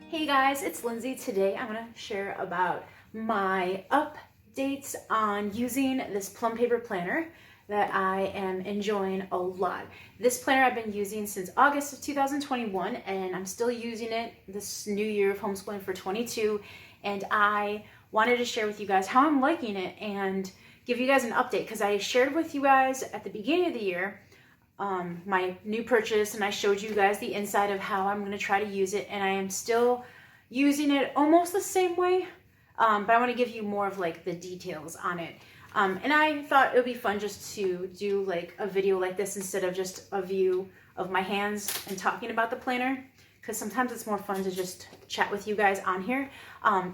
Hey guys, it's Lindsay. Today I'm going to share about my updates on using this plum paper planner that I am enjoying a lot. This planner I've been using since August of 2021 and I'm still using it this new year of homeschooling for 22, and I wanted to share with you guys how I'm liking it and give you guys an update because I shared with you guys at the beginning of the year my new purchase, and I showed you guys the inside of how I'm going to try to use it, and I am still using it almost the same way, but I want to give you more of like the details on it. And I thought it would be fun just to do like a video like this instead of just a view of my hands and talking about the planner, because sometimes it's more fun to just chat with you guys on here.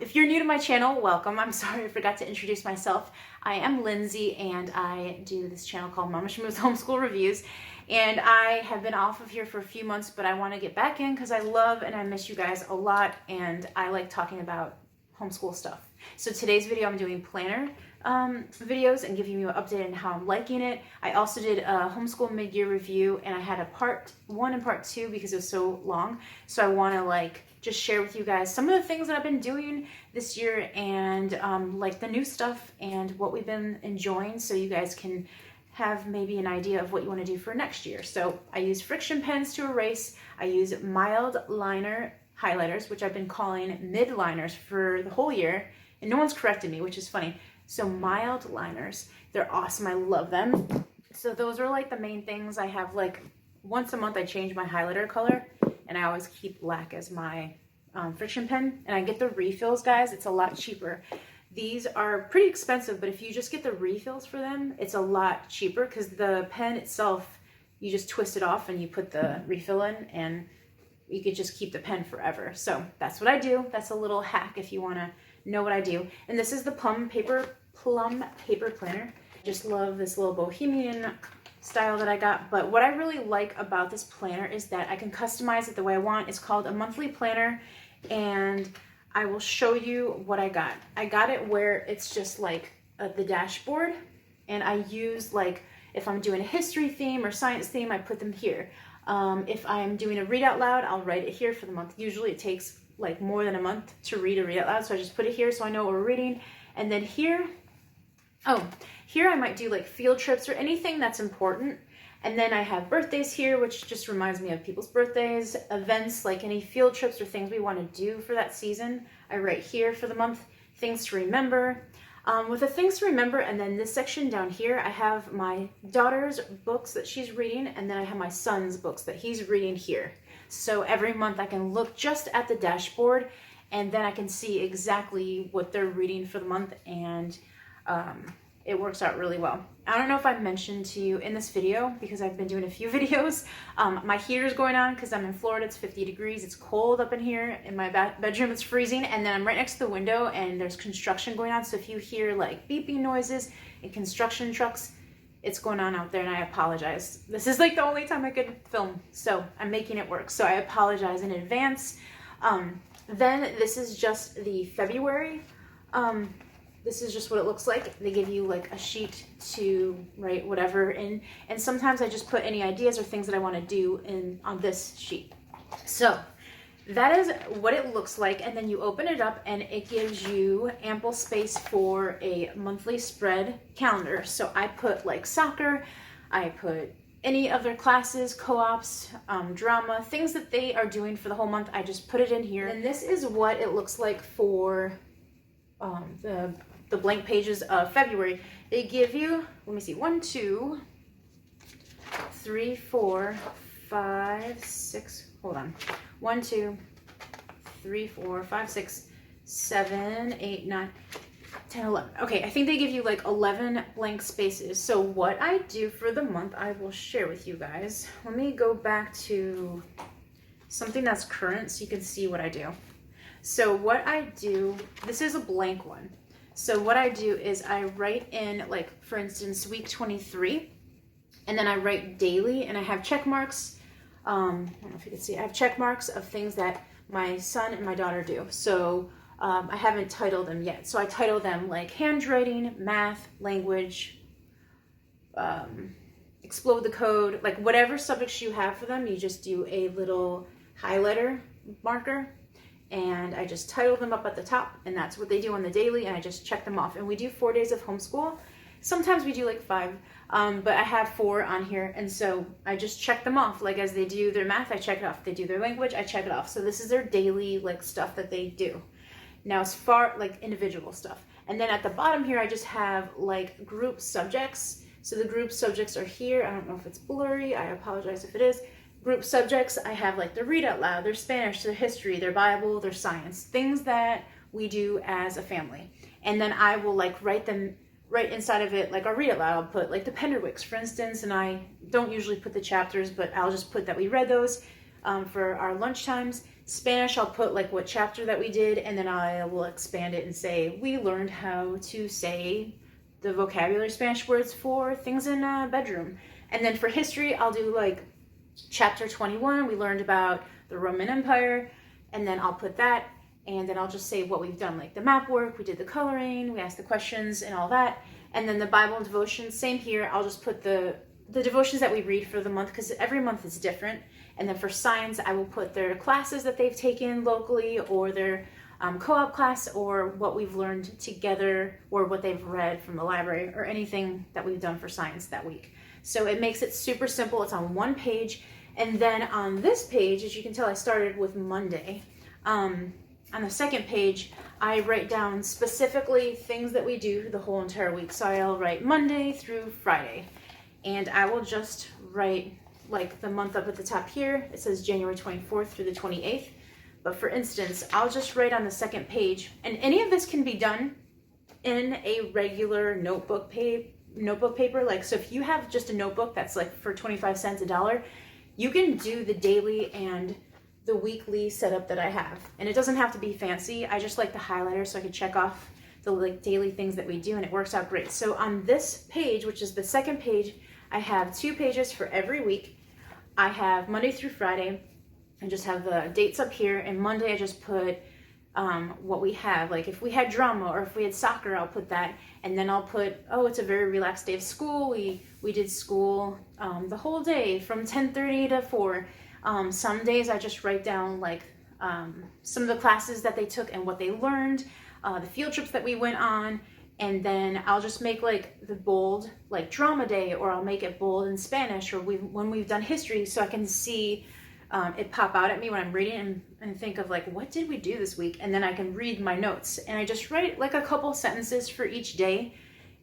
If you're new to my channel, welcome. I'm sorry I forgot to introduce myself. I am Lindsay and I do this channel called Momma Schmooze Homeschool Reviews. And I have been off of here for a few months, but I want to get back in because I love and I miss you guys a lot, and I like talking about homeschool stuff. So today's video I'm doing planner videos and giving you an update on how I'm liking it. I also did a homeschool mid-year review, and I had a part 1 and part 2 because it was so long. So I want to like just share with you guys some of the things that I've been doing this year, and like the new stuff and what we've been enjoying, so you guys can have maybe an idea of what you want to do for next year. So I use friction pens to erase. I use mild liner highlighters, which I've been calling mid liners for the whole year, and no one's corrected me, which is funny. So mild liners, they're awesome. I love them. So those are like the main things. I have like once a month I change my highlighter color, and I always keep black as my friction pen, and I get the refills, guys. It's a lot cheaper. These are pretty expensive, but if you just get the refills for them, it's a lot cheaper because the pen itself, you just twist it off and you put the refill in, and you could just keep the pen forever. So that's what I do. That's a little hack if you want to know what I do. And this is the plum paper planner. I just love this little bohemian style that I got. But what I really like about this planner is that I can customize it the way I want. It's called a monthly planner, and I will show you what I got. I got it where it's just like the dashboard, and I use like, if I'm doing a history theme or science theme, I put them here. If I'm doing a read out loud, I'll write it here for the month. Usually it takes like more than a month to read a read out loud, so I just put it here so I know what we're reading. And then here, here I might do like field trips or anything that's important. And then I have birthdays here, which just reminds me of people's birthdays, events, like any field trips or things we want to do for that season. I write here for the month, things to remember. With the things to remember, and then this section down here, I have my daughter's books that she's reading, and then I have my son's books that he's reading here. So every month I can look just at the dashboard, and then I can see exactly what they're reading for the month, and it works out really well. I don't know if I've mentioned to you in this video, because I've been doing a few videos, my heater's going on because I'm in Florida. It's 50 degrees. It's cold up in here. In my bedroom, it's freezing. And then I'm right next to the window, and there's construction going on. So if you hear like beeping noises and construction trucks, it's going on out there, and I apologize. This is like the only time I could film, so I'm making it work. So I apologize in advance. Then this is just the February. This is just what it looks like. They give you like a sheet to write whatever in, and sometimes I just put any ideas or things that I want to do in on this sheet. So that is what it looks like, and then you open it up and it gives you ample space for a monthly spread calendar. So I put like soccer, I put any of their classes, co-ops, drama, things that they are doing for the whole month. I just put it in here, and this is what it looks like for the blank pages of February. They give you, let me see, 1, 2, 3, 4, 5, 6, hold on. 1, 2, 3, 4, 5, 6, 7, 8, 9, 10, 11. Okay, I think they give you like 11 blank spaces. So what I do for the month, I will share with you guys. Let me go back to something that's current so you can see what I do. So what I do, this is a blank one. So what I do is I write in, like, for instance, week 23, and then I write daily, and I have check marks. I don't know if you can see, I have check marks of things that my son and my daughter do. So I haven't titled them yet. So I title them like handwriting, math, language, explode the code, like whatever subjects you have for them, you just do a little highlighter marker, and I just title them up at the top, and that's what they do on the daily, and I just check them off. And we do 4 days of homeschool. Sometimes we do like 5, but I have 4 on here, and so I just check them off. Like as they do their math, I check it off. They do their language, I check it off. So this is their daily like stuff that they do. Now as far like individual stuff. And then at the bottom here, I just have like group subjects. So the group subjects are here. I don't know if it's blurry. I apologize if it is. Group subjects, I have like their read out loud, their Spanish, their history, their Bible, their science, things that we do as a family. And then I will like write them right inside of it, like I'll read it loud. I'll put like the Penderwicks, for instance, and I don't usually put the chapters, but I'll just put that we read those for our lunch times. Spanish, I'll put like what chapter that we did, and then I will expand it and say, we learned how to say the vocabulary Spanish words for things in a bedroom. And then for history, I'll do like chapter 21, we learned about the Roman Empire, and then I'll put that, and then I'll just say what we've done, like the map work, we did the coloring, we asked the questions and all that. And then the Bible and devotions, same here, I'll just put the devotions that we read for the month, because every month is different. And then for science, I will put their classes that they've taken locally, or their co-op class, or what we've learned together, or what they've read from the library, or anything that we've done for science that week. So it makes it super simple. It's on one page. And then on this page, as you can tell, I started with Monday. On the second page, I write down specifically things that we do the whole entire week. So I'll write Monday through Friday. And I will just write like the month up at the top here. It says January 24th through the 28th. But for instance, I'll just write on the second page, and any of this can be done in a regular notebook paper. Like, so if you have just a notebook that's like for 25 cents, $1, you can do the daily and the weekly setup that I have. And it doesn't have to be fancy. I just like the highlighter so I can check off the like daily things that we do, and it works out great. So on this page, which is the second page, I have 2 pages for every week. I have Monday through Friday. I just have the dates up here, and Monday I just put what we have. Like if we had drama or if we had soccer, I'll put that. And then I'll put, oh, it's a very relaxed day of school. We did school the whole day from 10:30 to 4. Some days I just write down like some of the classes that they took and what they learned, the field trips that we went on. And then I'll just make like the bold like drama day, or I'll make it bold in Spanish, or when we've done history, so I can see it pop out at me when I'm reading and think of like, what did we do this week? And then I can read my notes, and I just write like a couple sentences for each day.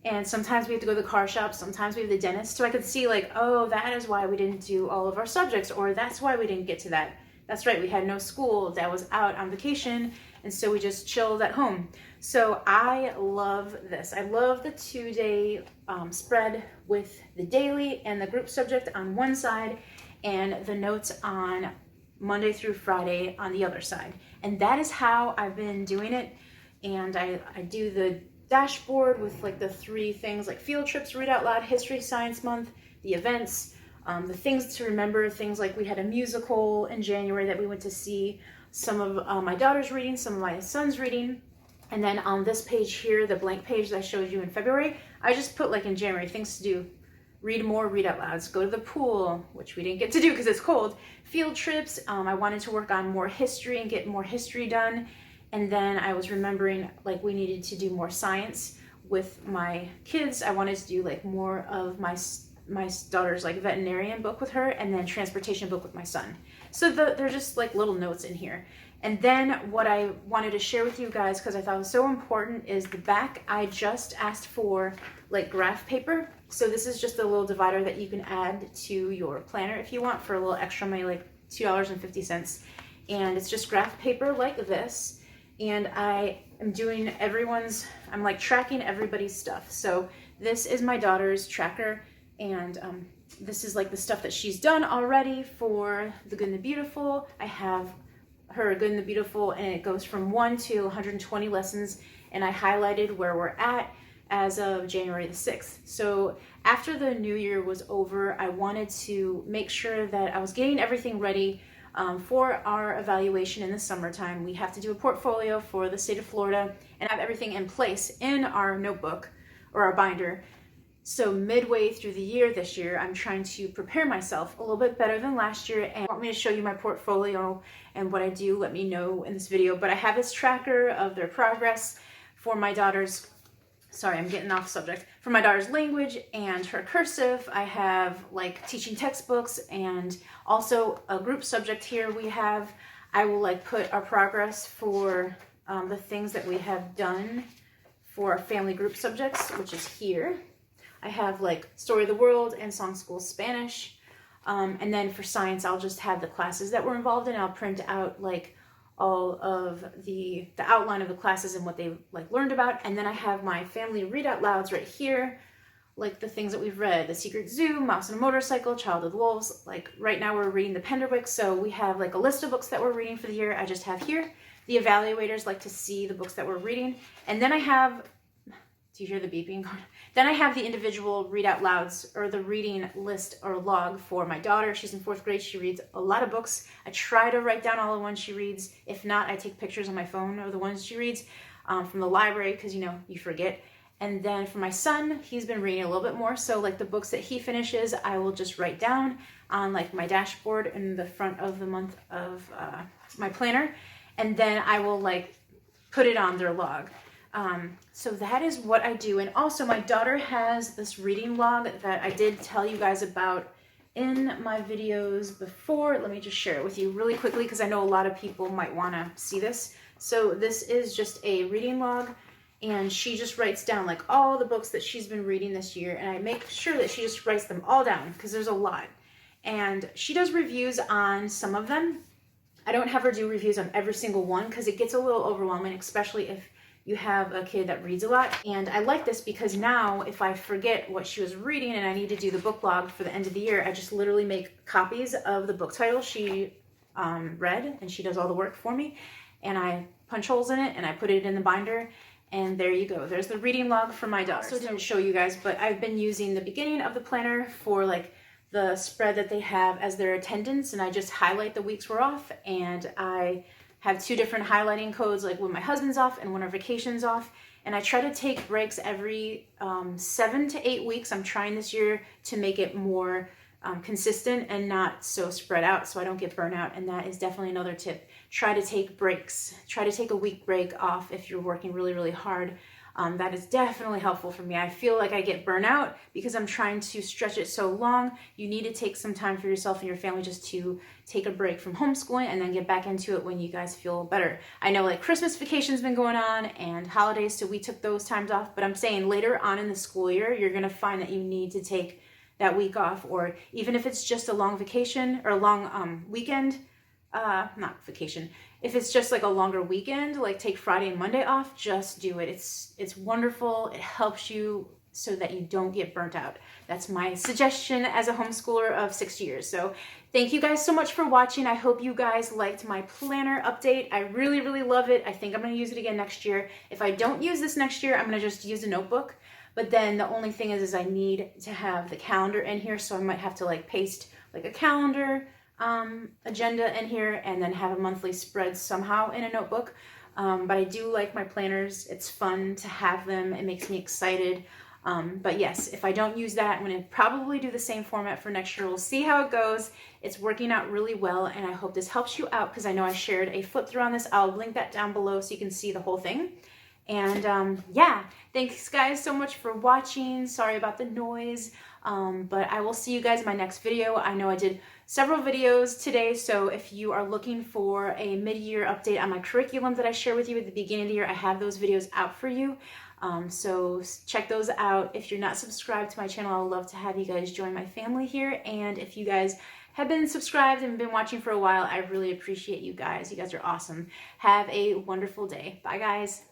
And sometimes we have to go to the car shop, sometimes we have the dentist, so I could see like, oh, that is why we didn't do all of our subjects, or that's why we didn't get to that. That's right, we had no school, Dad was out on vacation, and so we just chilled at home. So I love this. I love the 2-day spread with the daily and the group subject on one side, and the notes on Monday through Friday on the other side. And that is how I've been doing it. And I do the dashboard with like the 3 things, like field trips, read out loud, history, science month, the events, the things to remember, things like we had a musical in January that we went to see, some of my daughter's reading, some of my son's reading. And then on this page here, the blank page that I showed you in February, I just put like in January, things to do. Read more, read out louds, go to the pool, which we didn't get to do because it's cold. Field trips, I wanted to work on more history and get more history done. And then I was remembering like we needed to do more science with my kids. I wanted to do like more of my daughter's like veterinarian book with her, and then transportation book with my son. So they're just like little notes in here. And then what I wanted to share with you guys, because I thought it was so important, is the back. I just asked for like graph paper. So this is just a little divider that you can add to your planner if you want for a little extra money, like $2.50. And it's just graph paper like this. And I am doing I'm like tracking everybody's stuff. So this is my daughter's tracker, and this is like the stuff that she's done already for the Good and the Beautiful. I have her Good and the Beautiful, and it goes from 1 to 120 lessons, and I highlighted where we're at as of January the 6th. So after the new year was over, I wanted to make sure that I was getting everything ready for our evaluation in the summertime. We have to do a portfolio for the state of Florida and have everything in place in our notebook or our binder. So midway through the year this year, I'm trying to prepare myself a little bit better than last year. And if you want me to show you my portfolio and what I do, let me know in this video. But I have this tracker of their progress for my daughter's, sorry, I'm getting off subject, for my daughter's language and her cursive. I have like teaching textbooks and also a group subject here we have. I will like put our progress for the things that we have done for our family group subjects, which is here. I have like Story of the World and Song School Spanish. And then for science, I'll just have the classes that we're involved in. I'll print out like all of the outline of the classes and what they like learned about. And then I have my family read out louds right here, like the things that we've read: The Secret Zoo, Mouse and a Motorcycle, Child of the Wolves. Like right now we're reading the Penderwick, so we have like a list of books that we're reading for the year. I just have here. The evaluators like to see the books that we're reading. And then I have, do you hear the beeping? Then I have the individual read out louds, or the reading list or log for my daughter. She's in 4th grade. She reads a lot of books. I try to write down all the ones she reads. If not, I take pictures on my phone of the ones she reads from the library, because you know, you forget. And then for my son, he's been reading a little bit more. So like the books that he finishes, I will just write down on like my dashboard in the front of the month of my planner. And then I will like put it on their log. So that is what I do. And also my daughter has this reading log that I did tell you guys about in my videos before. Let me just share it with you really quickly, because I know a lot of people might want to see this. So this is just a reading log, and she just writes down like all the books that she's been reading this year. And I make sure that she just writes them all down, because there's a lot. And she does reviews on some of them. I don't have her do reviews on every single one, because it gets a little overwhelming, especially if you have a kid that reads a lot. And I like this because now if I forget what she was reading and I need to do the book log for the end of the year, I just literally make copies of the book title she read, and she does all the work for me. And I punch holes in it and I put it in the binder. And there you go. There's the reading log for my daughter. I also didn't show you guys, but I've been using the beginning of the planner for like the spread that they have as their attendance, and I just highlight the weeks we're off, and I have 2 different highlighting codes, like when my husband's off and when our vacation's off. And I try to take breaks every 7 to 8 weeks. I'm trying this year to make it more consistent and not so spread out, so I don't get burnout. And that is definitely another tip. Try to take breaks. Try to take a week break off if you're working really, really hard. That is definitely helpful for me. I feel like I get burnout because I'm trying to stretch it so long. You need to take some time for yourself and your family just to take a break from homeschooling and then get back into it when you guys feel better. I know like Christmas vacation's been going on and holidays, so we took those times off, but I'm saying later on in the school year, you're gonna find that you need to take that week off, or even if it's just a long vacation or a long weekend, not vacation. If it's just like a longer weekend, like take Friday and Monday off, just do it. It's wonderful. It helps you so that you don't get burnt out. That's my suggestion as a homeschooler of 6 years. So thank you guys so much for watching. I hope you guys liked my planner update. I really, really love it. I think I'm going to use it again next year. If I don't use this next year, I'm going to just use a notebook. But then the only thing is I need to have the calendar in here. So I might have to like paste like a calendar agenda in here and then have a monthly spread somehow in a notebook. But I do like my planners. It's fun to have them. It makes me excited. But yes, if I don't use that, I'm going to probably do the same format for next year. We'll see how it goes. It's working out really well, and I hope this helps you out, because I know I shared a flip through on this. I'll link that down below so you can see the whole thing. And yeah, thanks guys so much for watching. Sorry about the noise, but I will see you guys in my next video. I know I did several videos today, so if you are looking for a mid-year update on my curriculum that I share with you at the beginning of the year, I have those videos out for you. So check those out. If you're not subscribed to my channel, I would love to have you guys join my family here. And if you guys have been subscribed and been watching for a while, I really appreciate you guys. You guys are awesome. Have a wonderful day. Bye guys.